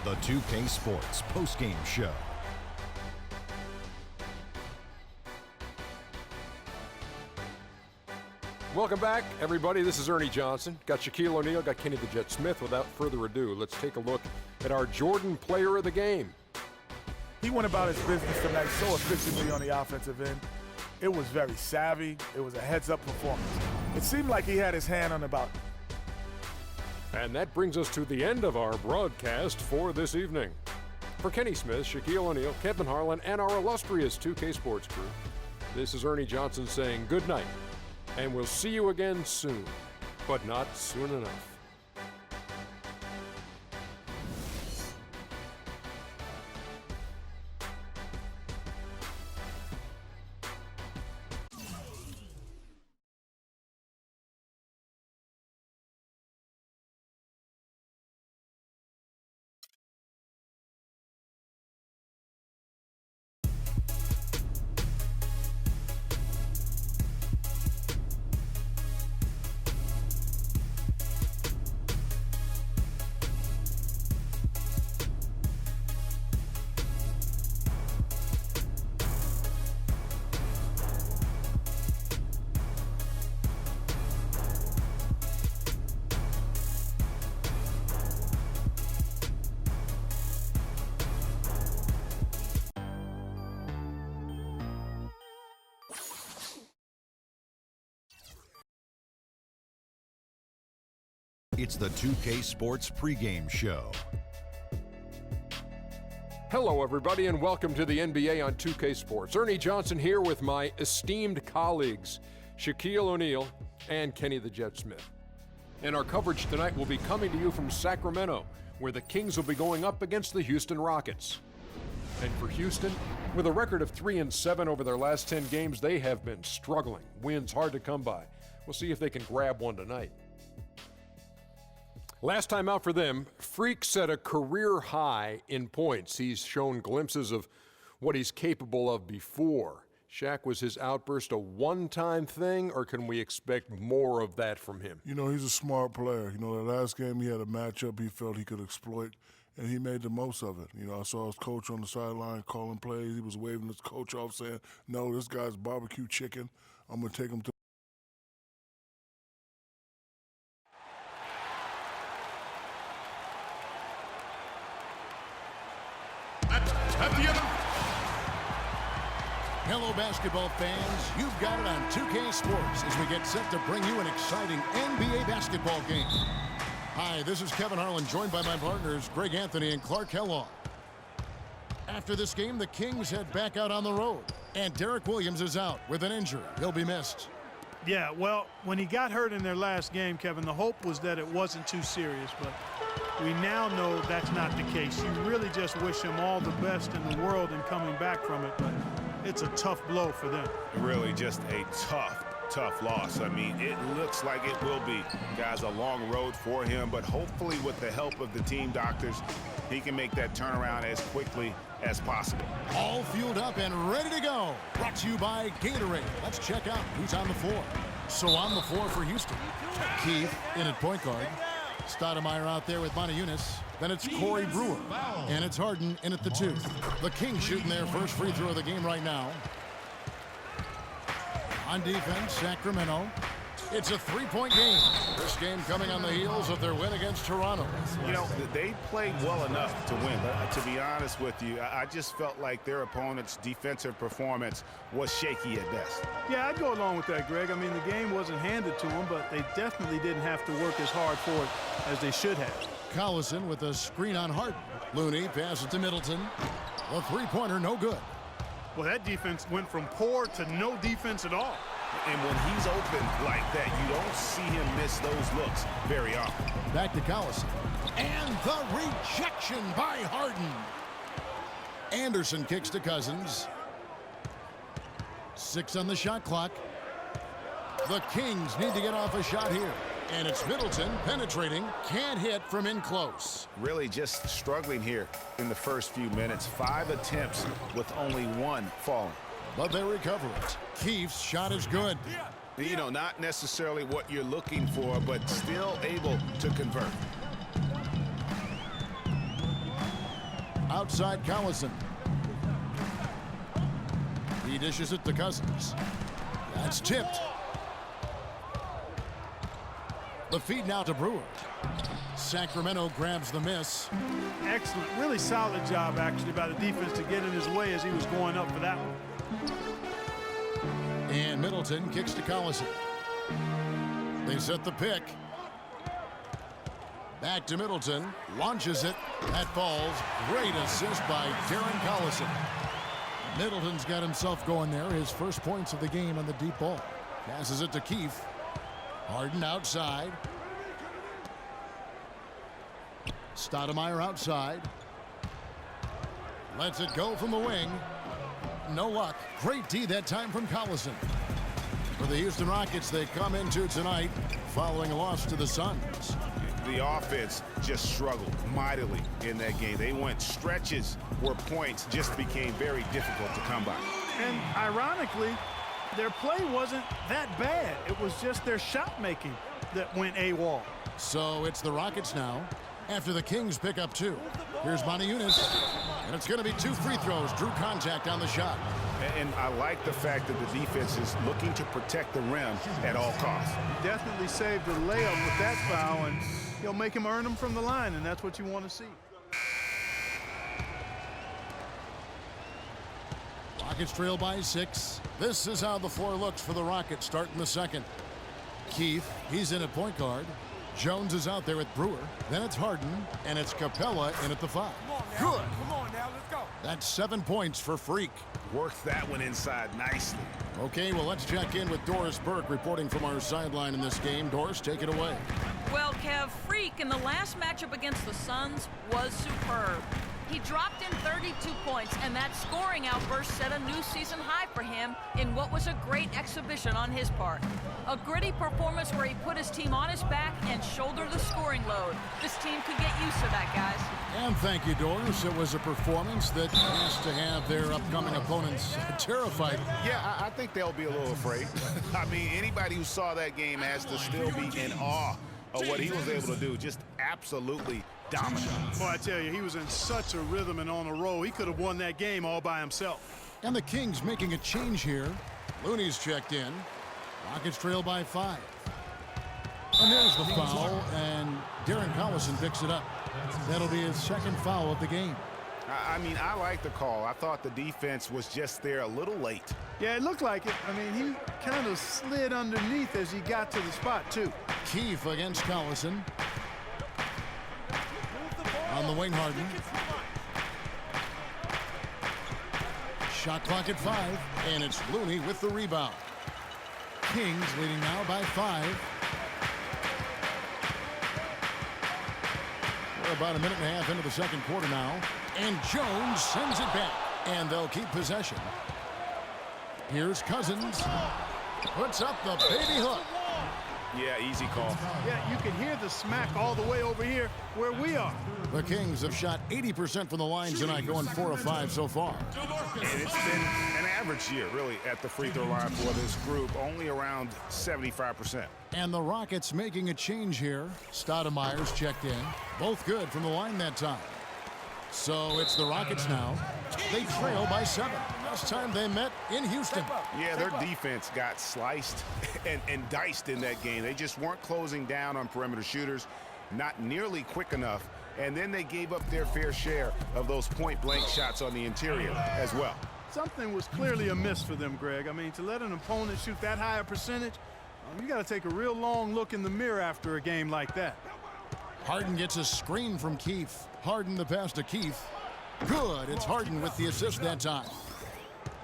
The 2K Sports postgame show. Welcome back, everybody. This is Ernie Johnson. Got Shaquille O'Neal, got Kenny the Jet Smith. Without further ado, let's take a look at our Jordan player of the game. He went about his business tonight so efficiently on the offensive end. It was very savvy. It was a heads-up performance. It seemed like he had his hand on the button. And that brings us to the end of our broadcast for this evening. For Kenny Smith, Shaquille O'Neal, Kevin Harlan, and our illustrious 2K Sports crew, this is Ernie Johnson saying good night. And we'll see you again soon, but not soon enough. It's the 2K Sports pregame show. Hello, everybody, and welcome to the NBA on 2K Sports. Ernie Johnson here with my esteemed colleagues, Shaquille O'Neal and Kenny the Jet Smith. And our coverage tonight will be coming to you from Sacramento, where the Kings will be going up against the Houston Rockets. And for Houston, with a record of 3-7 over their last 10 games, they have been struggling. Wins hard to come by. We'll see if they can grab one tonight. Last time out for them, Freak set a career high in points. He's shown glimpses of what he's capable of before. Shaq, was his outburst a one-time thing, or can we expect more of that from him? You know, he's a smart player. You know, the last game he had a matchup he felt he could exploit, and he made the most of it. You know, I saw his coach on the sideline calling plays. He was waving his coach off saying, no, this guy's barbecue chicken. I'm going to take him to Hello, basketball fans. You've got it on 2K Sports as we get set to bring you an exciting NBA basketball game. Hi, this is Kevin Harlan, joined by my partners, Greg Anthony and Clark Kellogg. After this game, the Kings head back out on the road, and Derek Williams is out with an injury. He'll be missed. Yeah, well, when he got hurt in their last game, Kevin, the hope was that it wasn't too serious, but we now know that's not the case. You really just wish him all the best in the world in coming back from it, but it's a tough blow for them. Really just a tough loss. I mean, it looks like it will be. Guys, a long road for him, but hopefully with the help of the team doctors, he can make that turnaround as quickly as possible. All fueled up and ready to go. Brought to you by Gatorade. Let's check out who's on the floor. So on the floor for Houston, Keith in at point guard. Stoudemire out there with Moniunas. Then it's Corey Brewer. And it's Harden in at the 2. The Kings shooting their first free throw of the game right now. On defense, Sacramento. It's a three-point game. This game coming on the heels of their win against Toronto. You know, they played well enough to win. But to be honest with you, I just felt like their opponent's defensive performance was shaky at best. Yeah, I'd go along with that, Greg. I mean, the game wasn't handed to them, but they definitely didn't have to work as hard for it as they should have. Collison with a screen on Harden. Looney passes to Middleton. A three-pointer, no good. Well, that defense went from poor to no defense at all. And when he's open like that, you don't see him miss those looks very often. Back to Collison. And the rejection by Harden. Anderson kicks to Cousins. 6 on the shot clock. The Kings need to get off a shot here. And it's Middleton penetrating. Can't hit from in close. Really just struggling here in the first few minutes. 5 attempts with only 1 falling. But they recover it. Keith's shot is good. You know, not necessarily what you're looking for, but still able to convert. outside Collison. He dishes it to Cousins. That's tipped. The feed now to Brewer. Sacramento grabs the miss. Excellent, really solid job actually by the defense to get in his way as he was going up for that one. And Middleton kicks to Collison. They set the pick. Back to Middleton. Launches it. That falls. Great assist by Darren Collison. Middleton's got himself going there. His first points of the game on the deep ball. Passes it to Keefe. Harden outside. Stoudemire outside. Lets it go from the wing. No luck. Great D that time from Collison. For the Houston Rockets, they come into tonight following a loss to the Suns. The offense just struggled mightily in that game. They went stretches where points just became very difficult to come by. And ironically, their play wasn't that bad. It was just their shot making that went AWOL. So it's the Rockets now after the Kings pick up 2. Here's Motiejunas. And it's going to be 2 free throws. Drew contact on the shot. And I like the fact that the defense is looking to protect the rim at all costs. Definitely saved the layup with that foul, and he'll make him earn them from the line, and that's what you want to see. Rockets trail by 6. This is how the floor looks for the Rockets starting the second. Keefe, he's in at point guard. Jones is out there with Brewer. Then it's Harden, and it's Capella in at the 5. Good. Come on now, let's go. That's 7 points for Freak. Worked that one inside nicely. Okay, well, let's check in with Doris Burke reporting from our sideline in this game. Doris, take it away. Well, Kev, Freak in the last matchup against the Suns was superb. He dropped in 32 points, and that scoring outburst set a new season high for him in what was a great exhibition on his part. A gritty performance where he put his team on his back and shouldered the scoring load. This team could get used to that, guys. And thank you, Doris. It was a performance that has to have their upcoming opponents terrified. Yeah, I think they'll be a little afraid. I mean, anybody who saw that game has to still be in awe of what he was able to do. Just absolutely dominant. Boy, I tell you, he was in such a rhythm and on a roll. He could have won that game all by himself. And the Kings making a change here. Looney's checked in. Rockets trail by 5. And there's the foul, and Darren Collison picks it up. That'll be his second foul of the game. I mean, I like the call. I thought the defense was just there a little late. Yeah, it looked like it. I mean, he kind of slid underneath as he got to the spot, too. Keefe against Collison. On the wing, Harden. Shot clock at 5, and it's Looney with the rebound. Kings leading now by 5. We're about a minute and a half into the second quarter now. And Jones sends it back. And they'll keep possession. Here's Cousins. Puts up the baby hook. Yeah, easy call. Yeah, you can hear the smack all the way over here where we are. The Kings have shot 80% from the line tonight, going 4 of 5 so far. And it's been an average year, really, at the free throw line for this group, only around 75%. And the Rockets making a change here. Stoudemire's checked in. Both good from the line that time. So it's the Rockets now. They trail by 7. Last time they met in Houston. Yeah, their defense got sliced and diced in that game. They just weren't closing down on perimeter shooters, not nearly quick enough. And then they gave up their fair share of those point-blank shots on the interior as well. Something was clearly amiss for them, Greg. I mean, to let an opponent shoot that high a percentage, you got to take a real long look in the mirror after a game like that. Harden gets a screen from Keefe. Harden the pass to Keefe. Good. It's Harden with the assist that time.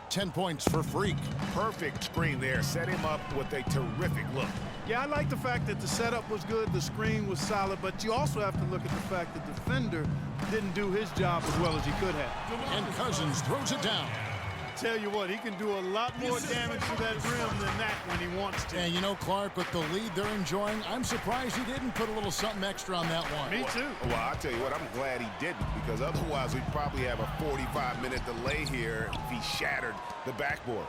10 points for Freak. Perfect screen there. Set him up with a terrific look. Yeah, I like the fact that the setup was good, the screen was solid, but you also have to look at the fact that the defender didn't do his job as well as he could have. And Cousins throws it down. Tell you what, he can do a lot more damage to that rim than that when he wants to. And you know, Clark, with the lead they're enjoying, I'm surprised he didn't put a little something extra on that one. Me too. Well, I'll tell you what, I'm glad he didn't, because otherwise we'd probably have a 45-minute delay here if he shattered the backboard.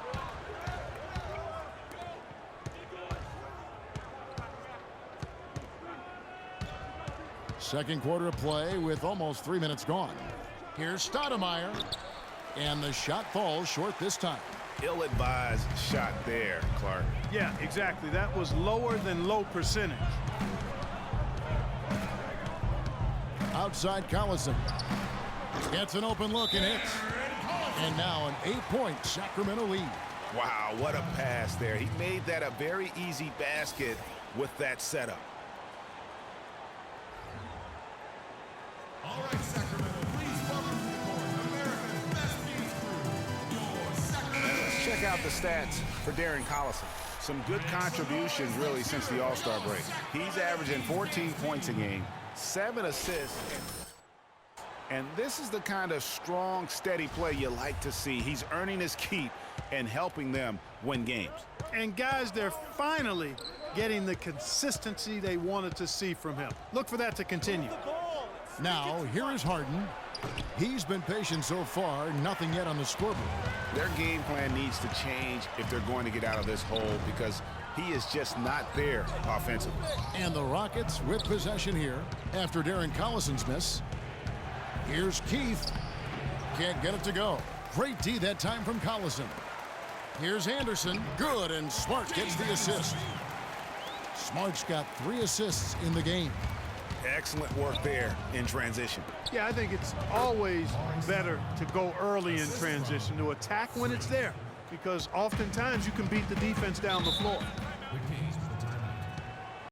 Second quarter of play with almost 3 minutes gone. Here's Stoudemire. And the shot falls short this time. Ill-advised shot there, Clark. Yeah, exactly. That was lower than low percentage. Outside Collison. Gets an open look and hits. And now an 8-point Sacramento lead. Wow, what a pass there. He made that a very easy basket with that setup. All right, Sacramento, please welcome to the court America's best news crew, your Sacramento. Let's check out the stats for Darren Collison. Some good contributions, really, since the All-Star break. He's averaging 14 points a game, 7 assists. And this is the kind of strong, steady play you like to see. He's earning his keep and helping them win games. And guys, they're finally getting the consistency they wanted to see from him. Look for that to continue. Now, here is Harden. He's been patient so far, nothing yet on the scoreboard. Their game plan needs to change if they're going to get out of this hole because he is just not there offensively. And the Rockets with possession here after Darren Collison's miss. Here's Keith. Can't get it to go. Great D that time from Collison. Here's Anderson. Good, and Smart gets the assist. Smart's got 3 assists in the game. Excellent work there in transition. Yeah, I think it's always better to go early in transition, to attack when it's there, because oftentimes you can beat the defense down the floor. The game